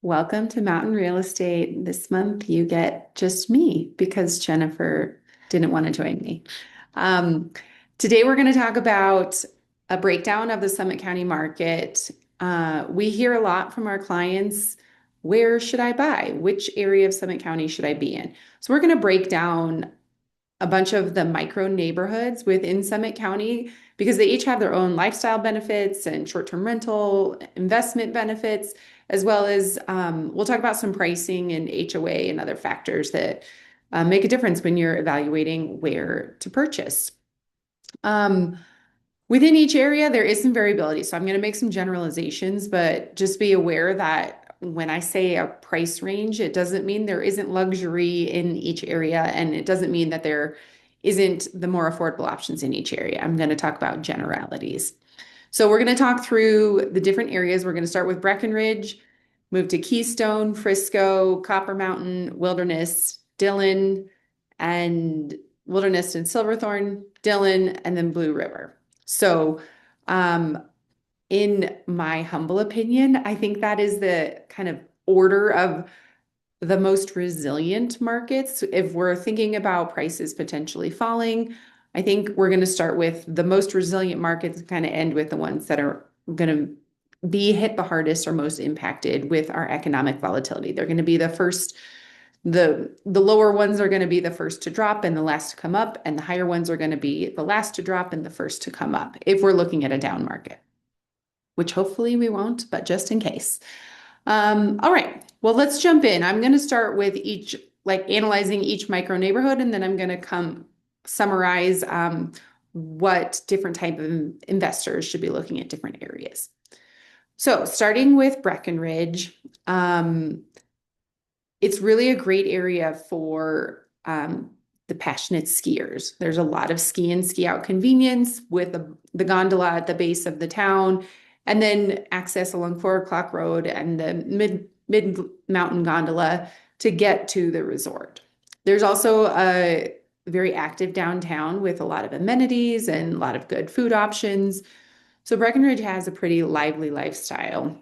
Welcome to Mountain Real Estate. This month you get just me because Jennifer didn't want to join me. Um, Today we're going to talk about a breakdown of the Summit County market. We hear a lot from our clients, where should I buy? Which area of Summit County should I be in? So we're going to break down a bunch of the micro neighborhoods within Summit County because they each have their own lifestyle benefits and short-term rental investment benefits, as well as we'll talk about some pricing and HOA and other factors that make a difference when you're evaluating where to purchase. Um, Within each area, there is some variability. So I'm going to make some generalizations, but just be aware that when I say a price range, it doesn't mean there isn't luxury in each area, and it doesn't mean that there isn't the more affordable options in each area. I'm going to talk about generalities. So we're going to talk through the different areas. We're going to start with Breckenridge, move to Keystone, Frisco, Copper Mountain, Wilderness, Dillon, and Wilderness and Silverthorne, Dillon, and then Blue River. So, um, in my humble opinion, I think that is the kind of order of the most resilient markets. If we're thinking about prices potentially falling, I think we're going to start with the most resilient markets and kind of end with the ones that are going to be hit the hardest or most impacted with our economic volatility. They're going to be the first, the lower ones are going to be the first to drop and the last to come up, and the higher ones are going to be the last to drop and the first to come up if we're looking at a down market, which hopefully we won't, but just in case. All right, well, let's jump in. I'm going to start with each, like analyzing each micro neighborhood, and then I'm going to come summarize what different type of investors should be looking at different areas. So starting with Breckenridge, it's really a great area for the passionate skiers. There's a lot of ski in, ski out convenience with the gondola at the base of the town, and then access along 4 o'clock road and the mid mountain gondola to get to the resort. There's also a very active downtown with a lot of amenities and a lot of good food options. So Breckenridge has a pretty lively lifestyle.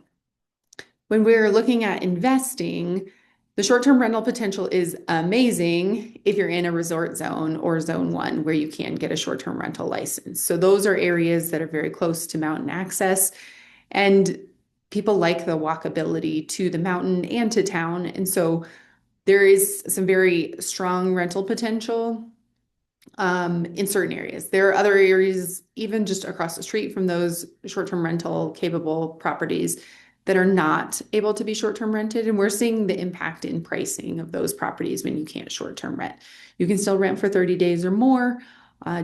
When we're looking at investing, the short-term rental potential is amazing if you're in a resort zone or zone one where you can get a short-term rental license. So those are areas that are very close to mountain access, and people like the walkability to the mountain and to town. And so there is some very strong rental potential in certain areas. There are other areas, even just across the street from those short-term rental capable properties, that are not able to be short-term rented. And we're seeing the impact in pricing of those properties when you can't short-term rent. You can still rent for 30 days or more,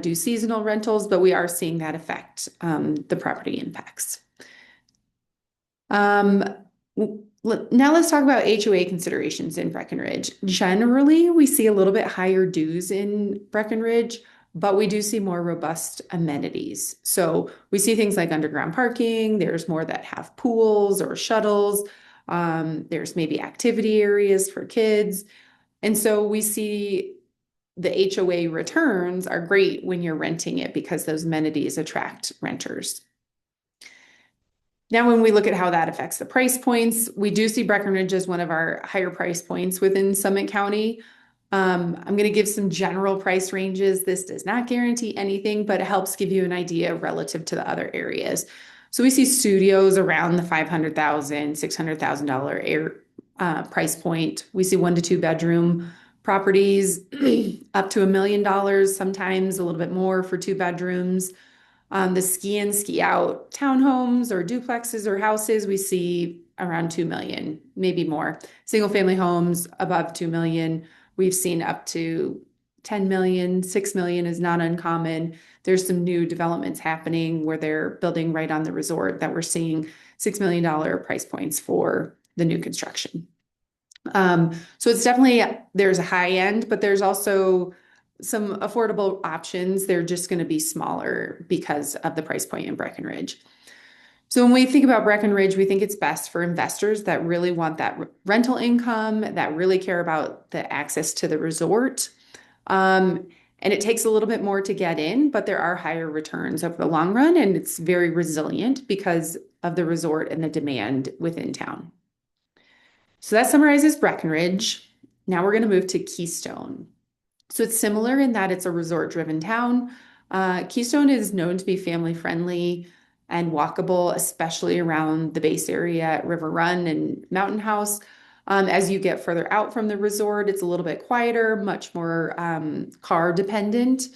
do seasonal rentals, but we are seeing that affect the property impacts. Now let's talk about HOA considerations in Breckenridge. Generally, we see a little bit higher dues in Breckenridge, but we do see more robust amenities. So we see things like underground parking. There's more that have pools or shuttles. There's maybe activity areas for kids. And so we see the HOA returns are great when you're renting it because those amenities attract renters. Now, when we look at how that affects the price points, we do see Breckenridge as one of our higher price points within Summit County. I'm going to give some general price ranges. This does not guarantee anything, but it helps give you an idea relative to the other areas. So we see studios around the $500,000, $600,000 price point. We see 1 to 2 bedroom properties up to $1 million, sometimes a little bit more for 2 bedrooms. The ski in, ski out townhomes or duplexes or houses, we see around 2 million, maybe more. Single family homes above 2 million, we've seen up to 10 million, 6 million is not uncommon. There's some new developments happening where they're building right on the resort that we're seeing $6 million price points for the new construction. So it's definitely, there's a high end, but there's also some affordable options. They're just going to be smaller because of the price point in Breckenridge. So when we think about Breckenridge, we think it's best for investors that really want that rental income, that really care about the access to the resort. And it takes a little bit more to get in, but there are higher returns over the long run, and it's very resilient because of the resort and the demand within town. So that summarizes Breckenridge. Now we're going to move to Keystone. So it's similar in that it's a resort-driven town. Keystone is known to be family-friendly and walkable, especially around the base area at River Run and Mountain House. As you get further out from the resort, it's a little bit quieter, much more car dependent.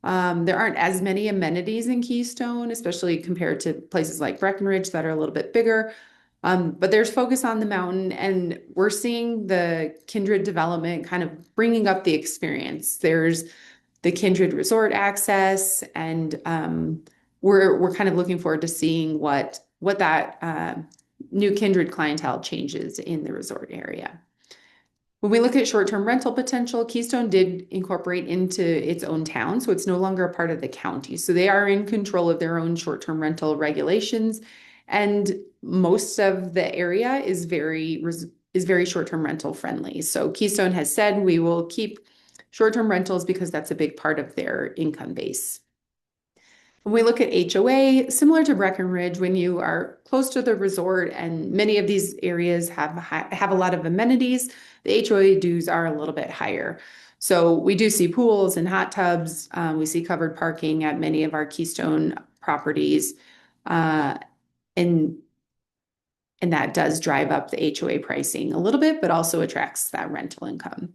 There aren't as many amenities in Keystone, especially compared to places like Breckenridge that are a little bit bigger. But there's focus on the mountain, and we're seeing the Kindred development kind of bringing up the experience. There's the Kindred Resort access, and we're kind of looking forward to seeing what that new Kindred clientele changes in the resort area. When we look at short-term rental potential, Keystone did incorporate into its own town, so it's no longer a part of the county. So they are in control of their own short-term rental regulations, and most of the area is very short-term rental friendly. So Keystone has said we will keep short-term rentals because that's a big part of their income base. When we look at HOA, similar to Breckenridge, when you are close to the resort and many of these areas have a lot of amenities, the HOA dues are a little bit higher. So we do see pools and hot tubs. We see covered parking at many of our Keystone properties. And that does drive up the HOA pricing a little bit, but also attracts that rental income.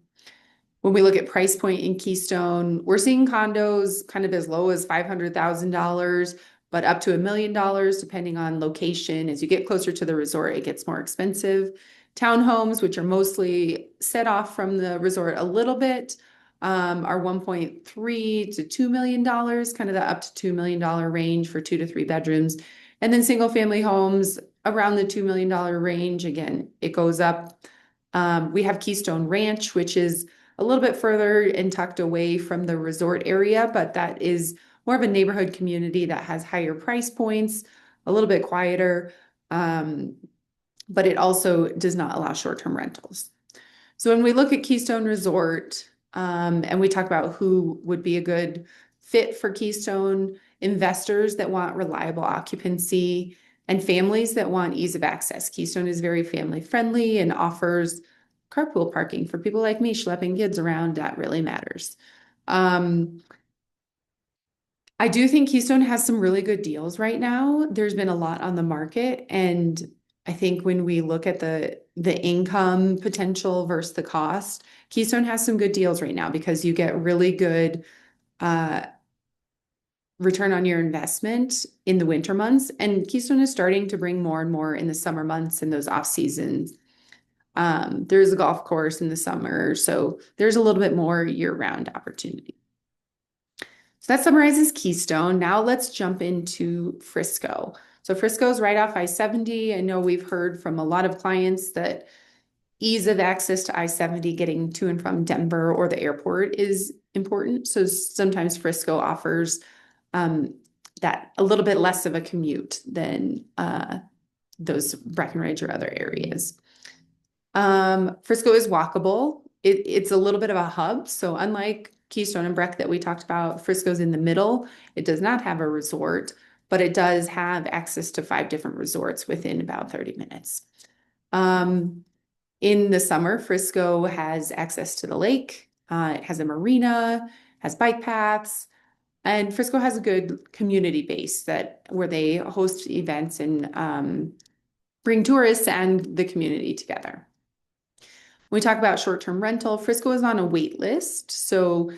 When we look at price point in Keystone, we're seeing condos kind of as low as $500,000, but up to $1 million, depending on location. As you get closer to the resort, it gets more expensive. Townhomes, which are mostly set off from the resort a little bit, are $1.3 to $2 million, kind of the up to $2 million range for 2 to 3 bedrooms. And then single family homes around the $2 million range. Again, it goes up. We have Keystone Ranch, which is a little bit further and tucked away from the resort area, but that is more of a neighborhood community that has higher price points, a little bit quieter, but it also does not allow short-term rentals. So when we look at Keystone Resort, and we talk about who would be a good fit for Keystone, investors that want reliable occupancy and families that want ease of access. Keystone is very family friendly and offers carpool parking for people like me schlepping kids around. That really matters. I do think Keystone has some really good deals right now. There's been a lot on the market, and I think when we look at the income potential versus the cost, Keystone has some good deals right now because you get really good return on your investment in the winter months, and Keystone is starting to bring more and more in the summer months and those off seasons. There's a golf course in the summer, so there's a little bit more year-round opportunity. So that summarizes Keystone. Now let's jump into Frisco. So Frisco is right off I-70. I know we've heard from a lot of clients that ease of access to I-70 getting to and from Denver or the airport is important. So sometimes Frisco offers that a little bit less of a commute than those Breckenridge or other areas. Frisco is walkable. It's a little bit of a hub. So unlike Keystone and Breck that we talked about, Frisco's in the middle. It does not have a resort, but it does have access to 5 different resorts within about 30 minutes. In the summer, Frisco has access to the lake. It has a marina, has bike paths, and Frisco has a good community base where they host events and bring tourists and the community together. When we talk about short-term rental, Frisco is on a wait list, so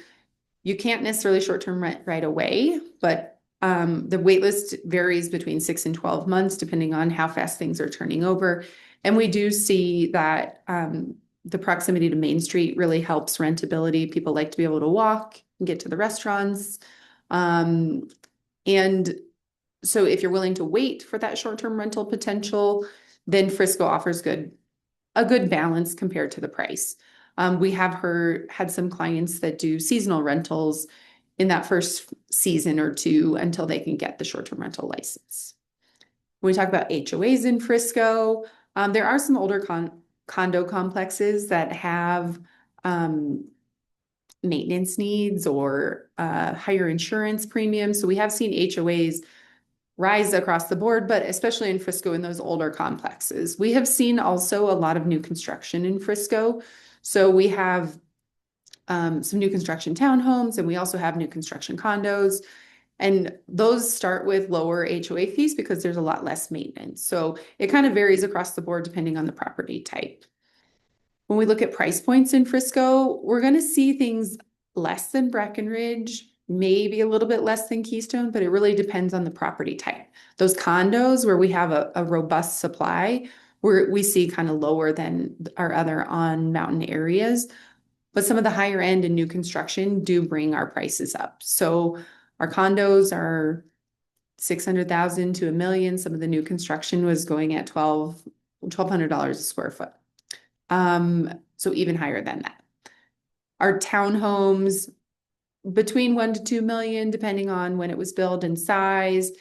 you can't necessarily short-term rent right away, but the wait list varies between 6 and 12 months, depending on how fast things are turning over. And we do see that the proximity to Main Street really helps rentability. People like to be able to walk and get to the restaurants. And so if you're willing to wait for that short-term rental potential, then Frisco offers a good balance compared to the price. We have had some clients that do seasonal rentals in that first season or two until they can get the short-term rental license. When we talk about HOAs in Frisco, there are some older condo complexes that have maintenance needs or higher insurance premiums. So we have seen HOAs rise across the board, but especially in Frisco in those older complexes. We have seen also a lot of new construction in Frisco. So we have some new construction townhomes, and we also have new construction condos. And those start with lower HOA fees because there's a lot less maintenance. So it kind of varies across the board depending on the property type. When we look at price points in Frisco, we're going to see things less than Breckenridge, maybe a little bit less than Keystone, but it really depends on the property type. Those condos where we have a robust supply, we see kind of lower than our other on mountain areas. But some of the higher end and new construction do bring our prices up. So our condos are 600,000 to $1 million. Some of the new construction was going at $1,200 a square foot. So even higher than that. Our townhomes between 1 to 2 million, depending on when it was built and size.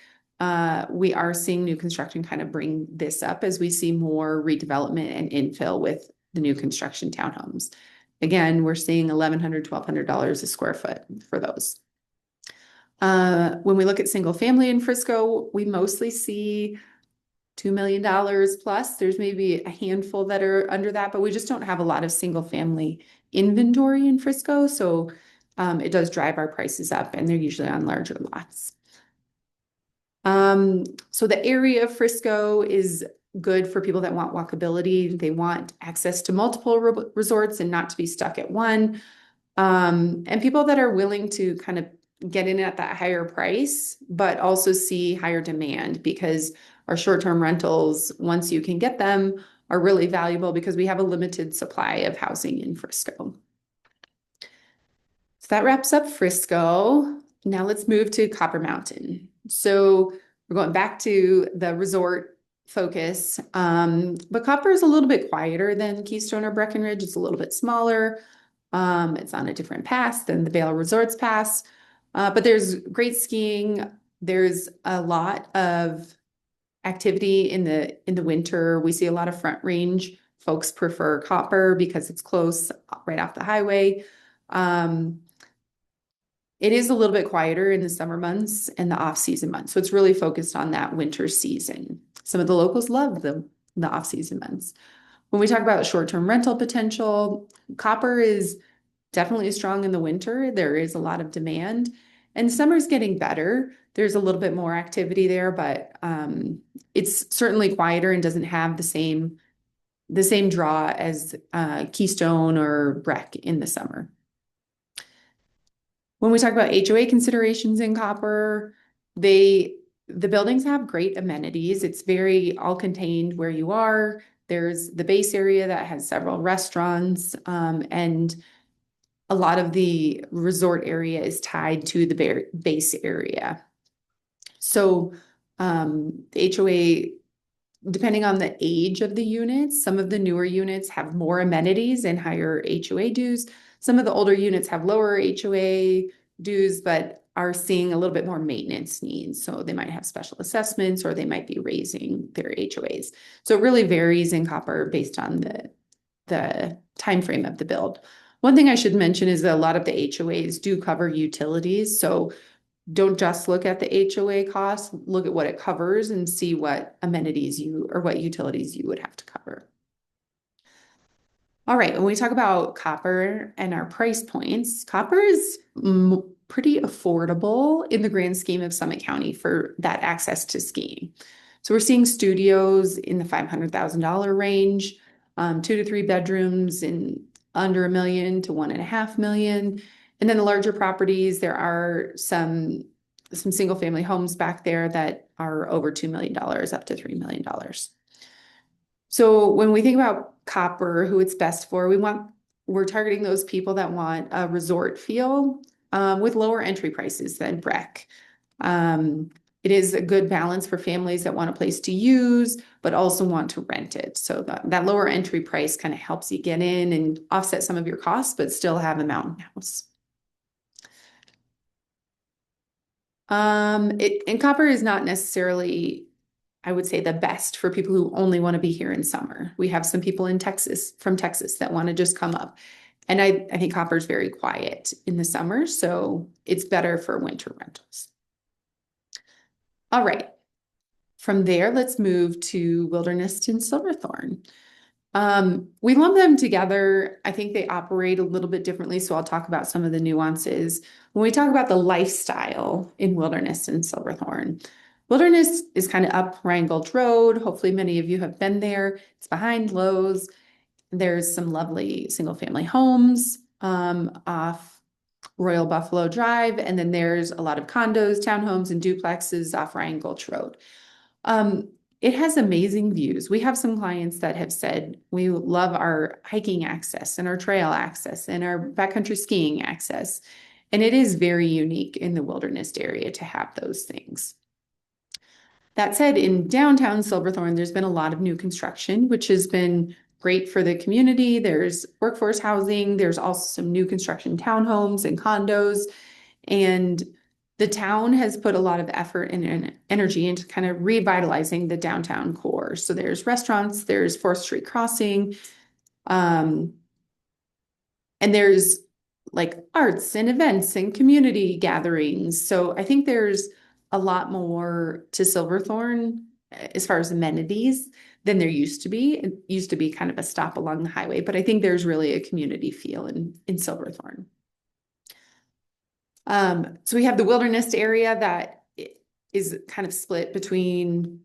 We are seeing new construction kind of bring this up as we see more redevelopment and infill with the new construction townhomes. Again, we're seeing $1,100, $1,200 a square foot for those. When we look at single family in Frisco, we mostly see $2 million plus. There's maybe a handful that are under that, but we just don't have a lot of single family inventory in Frisco. So it does drive our prices up, and they're usually on larger lots. So the area of Frisco is good for people that want walkability. They want access to multiple resorts and not to be stuck at one. And people that are willing to kind of get in at that higher price, but also see higher demand, because our short-term rentals, once you can get them, are really valuable because we have a limited supply of housing in Frisco. So that wraps up Frisco. Now let's move to Copper Mountain. So we're going back to the resort focus, but Copper is a little bit quieter than Keystone or Breckenridge. It's a little bit smaller. It's on a different pass than the Vail Resorts Pass, but there's great skiing. There's a lot of activity in the winter. We see a lot of Front Range folks prefer Copper because it's close, right off the highway. It is a little bit quieter in the summer months and the off-season months. So it's really focused on that winter season. Some of the locals love the off-season months. When we talk about short-term rental potential, Copper is definitely strong in the winter. There is a lot of demand, and summer's getting better. There's a little bit more activity there, but it's certainly quieter and doesn't have the same draw as Keystone or Breck in the summer. When we talk about HOA considerations in Copper, the buildings have great amenities. It's very all contained where you are. There's the base area that has several restaurants, and a lot of the resort area is tied to the base area. So the HOA, depending on the age of the units, some of the newer units have more amenities and higher HOA dues. Some of the older units have lower HOA dues, but are seeing a little bit more maintenance needs. So they might have special assessments, or they might be raising their HOAs. So it really varies in Copper based on the time frame of the build. One thing I should mention is that a lot of the HOAs do cover utilities. So don't just look at the HOA costs, look at what it covers and see what amenities what utilities you would have to cover. All right, when we talk about Copper and our price points, Copper is pretty affordable in the grand scheme of Summit County for that access to skiing. So we're seeing studios in the $500,000 range, 2 to 3 bedrooms in under $1 million to $1.5 million. And then the larger properties, there are some single family homes back there that are over $2 million up to $3 million. So when we think about Copper, who it's best for, we're targeting those people that want a resort feel with lower entry prices than Breck. It is a good balance for families that want a place to use, but also want to rent it. So that lower entry price kind of helps you get in and offset some of your costs, but still have a mountain house. And Copper is not necessarily, I would say, the best for people who only want to be here in summer. We have some people from Texas that want to just come up. And I think Copper is very quiet in the summer, so it's better for winter rentals. All right, From there, let's move to Wilderness in Silverthorne. We lump them together. I think they operate a little bit differently, so I'll talk about some of the nuances. When we talk about the lifestyle in Wilderness and Silverthorne, Wilderness is kind of up Ryan Gulch Road. Hopefully, many of you have been there. It's behind Lowe's. There's some lovely single-family homes off Royal Buffalo Drive, and then there's a lot of condos, townhomes, and duplexes off Ryan Gulch Road. Um, it has amazing views. We have some clients that have said we love our hiking access and our trail access and our backcountry skiing access. And it is very unique in the wilderness area to have those things. That said, in downtown Silverthorne, there's been a lot of new construction, which has been great for the community. There's workforce housing. There's also some new construction townhomes and condos. And the town has put a lot of effort and energy into kind of revitalizing the downtown core. So there's restaurants, there's 4th Street Crossing, and there's like arts and events and community gatherings. So I think there's a lot more to Silverthorne as far as amenities than there used to be. It used to be kind of a stop along the highway, but I think there's really a community feel in Silverthorne. So we have the wilderness area that is kind of split between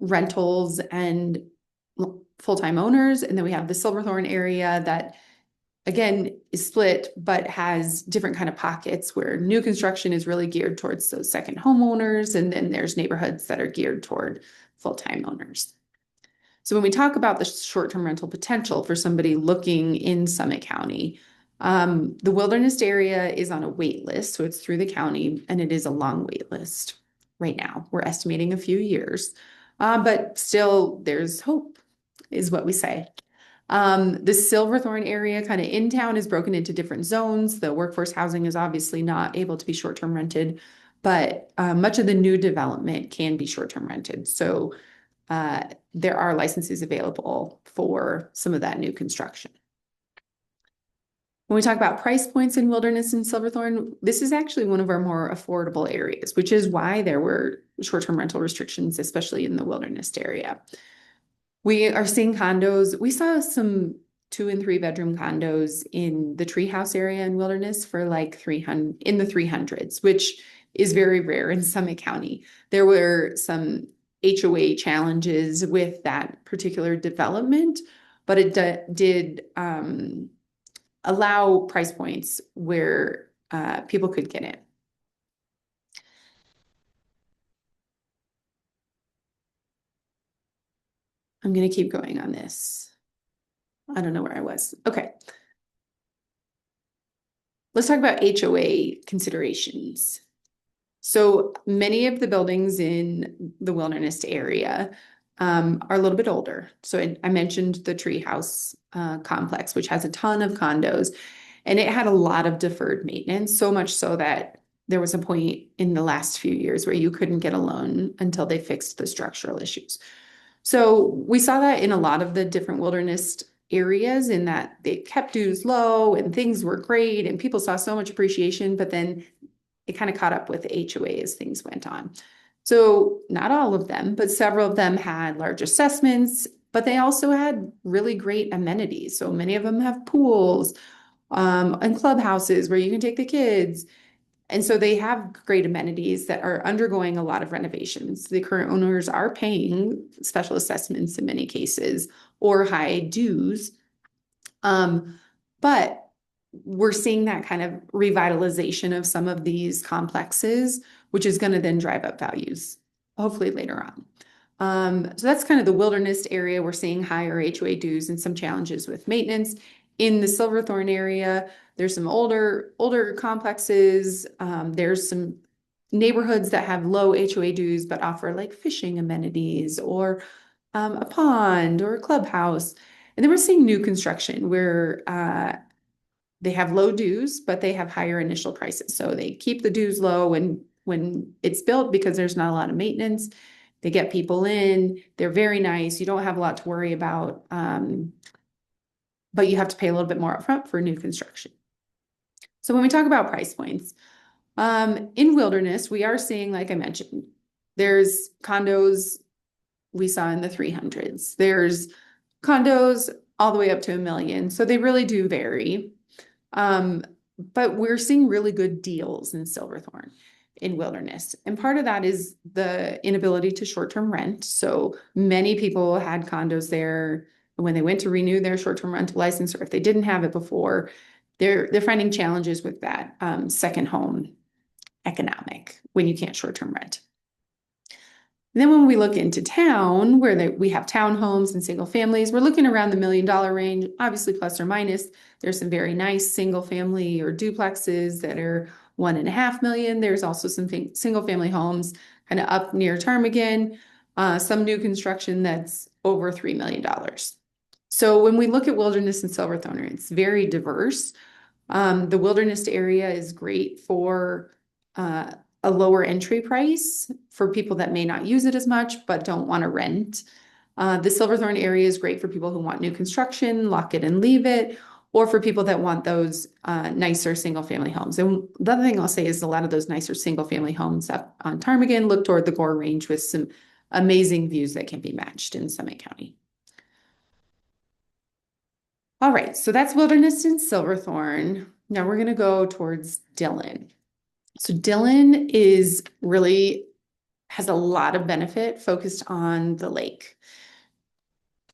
rentals and full-time owners. And then we have the Silverthorne area that, again, is split, but has different kind of pockets where new construction is really geared towards those second homeowners. And then there's neighborhoods that are geared toward full-time owners. So when we talk about the short-term rental potential for somebody looking in Summit County, the wilderness area is on a wait list, so it's through the county, and it is a long wait list right now. We're estimating a few years, but still there's hope, is what we say. The Silverthorne area kind of in town is broken into different zones. The workforce housing is obviously not able to be short-term rented, but much of the new development can be short-term rented. So there are licenses available for some of that new construction. When we talk about price points in Wilderness and Silverthorne, this is actually one of our more affordable areas, which is why there were short-term rental restrictions, especially in the Wilderness area. We are seeing condos. We saw some 2 and 3 bedroom condos in the Treehouse area in Wilderness for like 300 in the 300s, which is very rare in Summit County. There were some HOA challenges with that particular development, but it did allow price points where people could get in. I'm going to keep going on this. I don't know where I was. Okay. Let's talk about HOA considerations. So many of the buildings in the Wilderness area are a little bit older. So I mentioned the Treehouse complex, which has a ton of condos, and it had a lot of deferred maintenance, so much so that there was a point in the last few years where you couldn't get a loan until they fixed the structural issues. So we saw that in a lot of the different wilderness areas, in that they kept dues low and things were great and people saw so much appreciation, but then it kind of caught up with the HOA as things went on. So not all of them, but several of them had large assessments, but they also had really great amenities. So many of them have pools and clubhouses where you can take the kids. And so they have great amenities that are undergoing a lot of renovations. The current owners are paying special assessments in many cases or high dues. But we're seeing that kind of revitalization of some of these complexes, which is going to then drive up values, hopefully later on. So that's kind of the wilderness area. We're seeing higher HOA dues and some challenges with maintenance. In the Silverthorne area, there's some older complexes. There's some neighborhoods that have low HOA dues but offer like fishing amenities or a pond or a clubhouse. And then we're seeing new construction where they have low dues, but they have higher initial prices. So they keep the dues low when it's built because there's not a lot of maintenance. They get people in. They're very nice. You don't have a lot to worry about, but you have to pay a little bit more upfront for new construction. So when we talk about price points, in Wilderness, we are seeing, like I mentioned, There's condos we saw in the 300s. There's condos all the way up to 1 million. So they really do vary. Um, but we're seeing really good deals in Silverthorne, in Wilderness. And part of that is the inability to short-term rent. So many people had condos there when they went to renew their short-term rental license, or if they didn't have it before, they're finding challenges with that second home economic when you can't short-term rent. And then when we look into town, where we have townhomes and single families, we're looking around the $1 million range, obviously plus or minus. There's some very nice single family or duplexes that are 1.5 million. There's also some single family homes kind of up near Ptarmigan, some new construction that's over $3 million. So when we look at Wilderness and Silverthorne, it's very diverse. The Wilderness area is great for a lower entry price for people that may not use it as much but don't want to rent. The Silverthorne area is great for people who want new construction, lock it and leave it, or for people that want those nicer single family homes. And the other thing I'll say is a lot of those nicer single family homes up on Ptarmigan look toward the Gore Range with some amazing views that can be matched in Summit County. All right, so that's Wilderness and Silverthorne. Now we're going to go towards Dillon. So Dillon has a lot of benefit focused on the lake.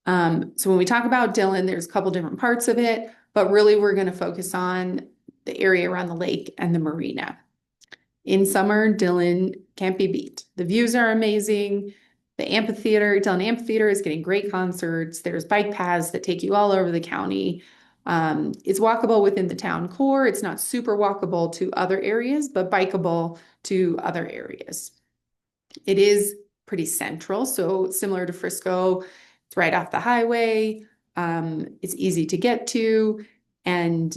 So when we talk about Dillon, there's a couple different parts of it, but really we're going to focus on the area around the lake and the marina. In summer, Dillon can't be beat. The views are amazing. The Dillon Amphitheater is getting great concerts. There's bike paths that take you all over the county. It's walkable within the town core. It's not super walkable to other areas, but bikeable to other areas. It is pretty central, so similar to Frisco, it's right off the highway. It's easy to get to, and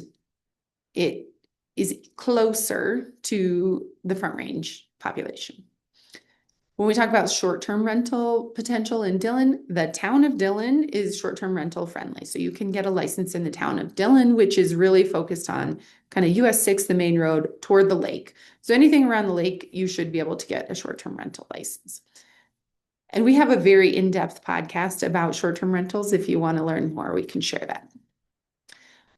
it is closer to the Front Range population. When we talk about short-term rental potential in Dillon, the town of Dillon is short-term rental friendly. So you can get a license in the town of Dillon, which is really focused on kind of US 6, the main road toward the lake. So anything around the lake, you should be able to get a short-term rental license. And we have a very in-depth podcast about short-term rentals. If you want to learn more, we can share that.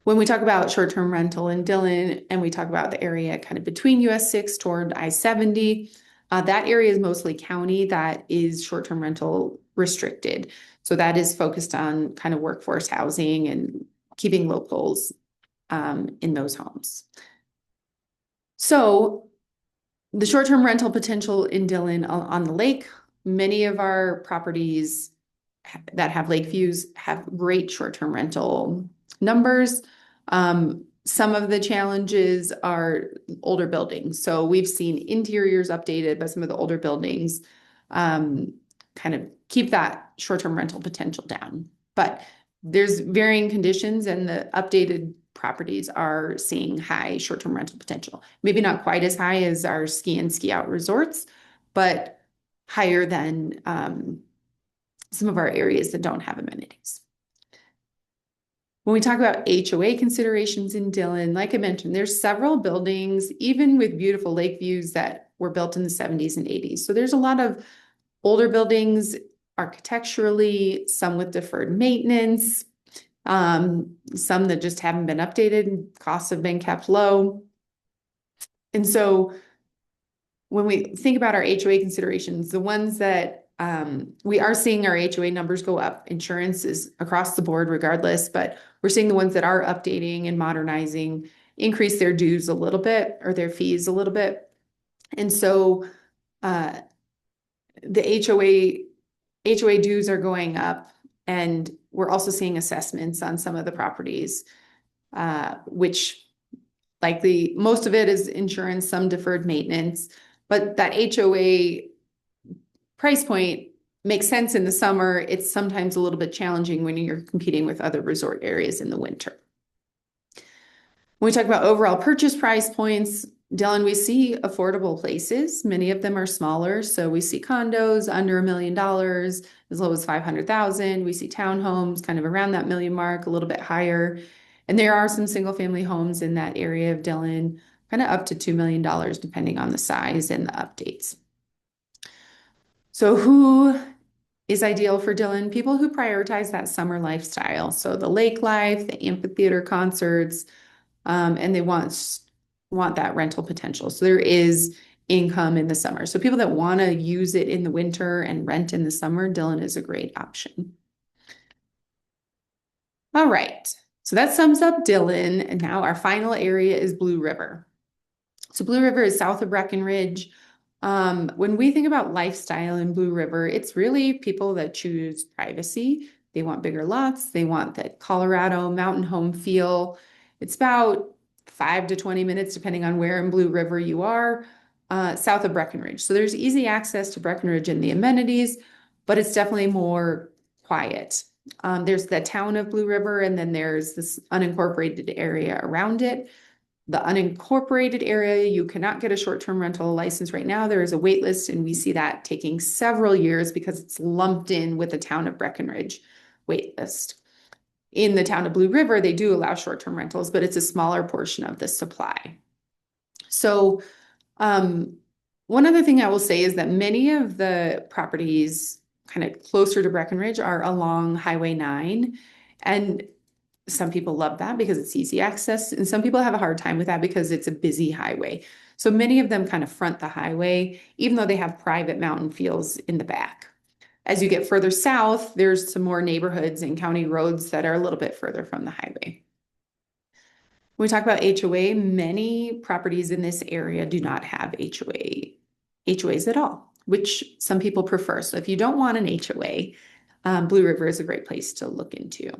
When we talk about short-term rental in Dillon, and we talk about the area kind of between US 6 toward I-70, that area is mostly county that is short-term rental restricted. So that is focused on kind of workforce housing and keeping locals in those homes. So the short-term rental potential in Dillon on the lake, many of our properties that have lake views have great short-term rental numbers. Some of the challenges are older buildings. So we've seen interiors updated, but some of the older buildings kind of keep that short-term rental potential down. But there's varying conditions, and the updated properties are seeing high short-term rental potential. Maybe not quite as high as our ski and ski out resorts, but higher than some of our areas that don't have amenities. When we talk about HOA considerations in Dillon, like I mentioned, there's several buildings, even with beautiful lake views, that were built in the 70s and 80s. So there's a lot of older buildings architecturally, some with deferred maintenance, some that just haven't been updated, and costs have been kept low. And so when we think about our HOA considerations, the ones that we are seeing our HOA numbers go up. Insurance is across the board regardless, but we're seeing the ones that are updating and modernizing increase their dues a little bit, or their fees a little bit. And so the HOA dues are going up, and we're also seeing assessments on some of the properties, which likely most of it is insurance, some deferred maintenance, but that HOA price point makes sense in the summer. It's sometimes a little bit challenging when you're competing with other resort areas in the winter. When we talk about overall purchase price points, Dillon, we see affordable places. Many of them are smaller. So we see condos under $1 million, as low as 500,000. We see townhomes kind of around that million mark, a little bit higher. And there are some single family homes in that area of Dillon, kind of up to $2 million, depending on the size and the updates. So who is ideal for Dillon? People who prioritize that summer lifestyle. So the lake life, the amphitheater concerts, and they want that rental potential. So there is income in the summer. So people that want to use it in the winter and rent in the summer, Dillon is a great option. All right. So that sums up Dillon. And now our final area is Blue River. So Blue River is south of Breckenridge. When we think about lifestyle in Blue River, it's really people that choose privacy. They want bigger lots. They want that Colorado mountain home feel. It's about 5 to 20 minutes, depending on where in Blue River you are, south of Breckenridge. So there's easy access to Breckenridge and the amenities, but it's definitely more quiet. There's the town of Blue River, and then there's this unincorporated area around it. The unincorporated area, you cannot get a short-term rental license right now. There is a wait list, and we see that taking several years because it's lumped in with the town of Breckenridge wait list. In the town of Blue River, they do allow short-term rentals, but it's a smaller portion of the supply. So one other thing I will say is that many of the properties kind of closer to Breckenridge are along Highway 9. And some people love that because it's easy access, and some people have a hard time with that because it's a busy highway. So many of them kind of front the highway, even though they have private mountain fields in the back. As you get further south, there's some more neighborhoods and county roads that are a little bit further from the highway. When we talk about HOA, many properties in this area do not have HOAs at all, which some people prefer. So if you don't want an HOA, Blue River is a great place to look into.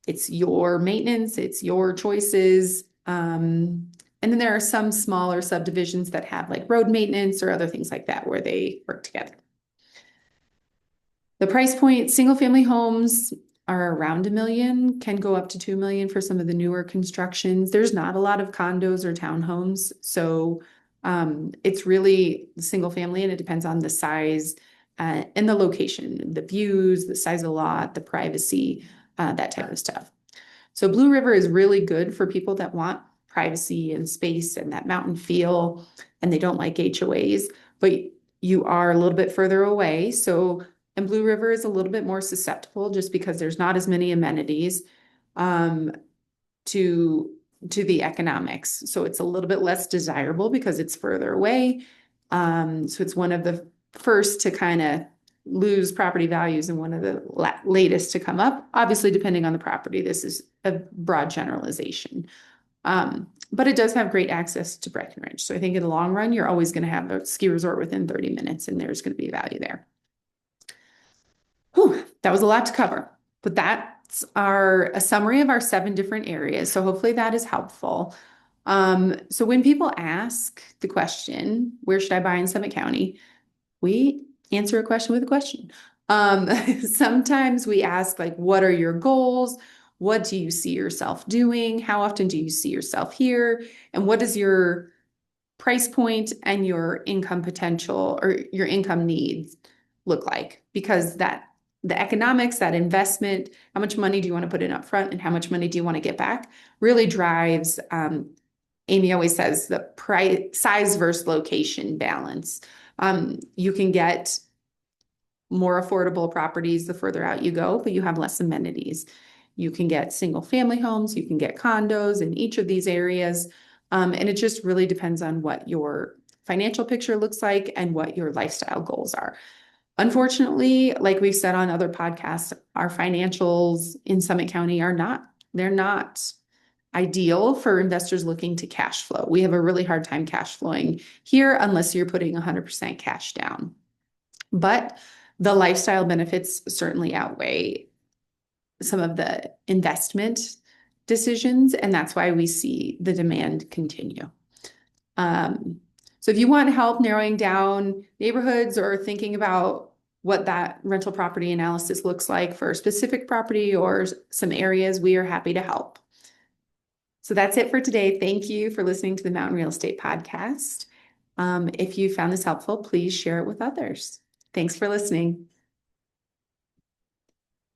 It's your maintenance, it's your choices. And then there are some smaller subdivisions that have like road maintenance or other things like that where they work together. The price point, single family homes are around $1 million, can go up to $2 million for some of the newer constructions. There's not a lot of condos or townhomes. So it's really single family, and it depends on the size and the location, the views, the size of the lot, the privacy, that type of stuff. So Blue River is really good for people that want privacy and space and that mountain feel, and they don't like HOAs, but you are a little bit further away. So, and Blue River is a little bit more susceptible just because there's not as many amenities to the economics. So it's a little bit less desirable because it's further away. So it's one of the first to kind of lose property values and one of the latest to come up, obviously depending on the property. This is a broad generalization. But it does have great access to Breckenridge. So I think in the long run, you're always going to have a ski resort within 30 minutes, and there's going to be value there. Whew, that was a lot to cover, but that's a summary of our 7 different areas. So hopefully that is helpful. So when people ask the question, where should I buy in Summit County? We answer a question with a question. Sometimes we ask, like, what are your goals? What do you see yourself doing? How often do you see yourself here? And what is your price point and your income potential or your income needs look like? Because the economics, that investment, how much money do you want to put in up front and how much money do you want to get back really drives, Amy always says, the price, size versus location balance. You can get more affordable properties the further out you go, but you have less amenities. You can get single family homes, you can get condos in each of these areas. And it just really depends on what your financial picture looks like and what your lifestyle goals are. Unfortunately, like we've said on other podcasts, our financials in Summit County they're not ideal for investors looking to cash flow. We have a really hard time cash flowing here unless you're putting 100% cash down. But the lifestyle benefits certainly outweigh some of the investment decisions, and that's why we see the demand continue. So if you want help narrowing down neighborhoods or thinking about what that rental property analysis looks like for a specific property or some areas, we are happy to help. So that's it for today. Thank you for listening to the Mountain Real Estate Podcast. If you found this helpful, please share it with others. Thanks for listening.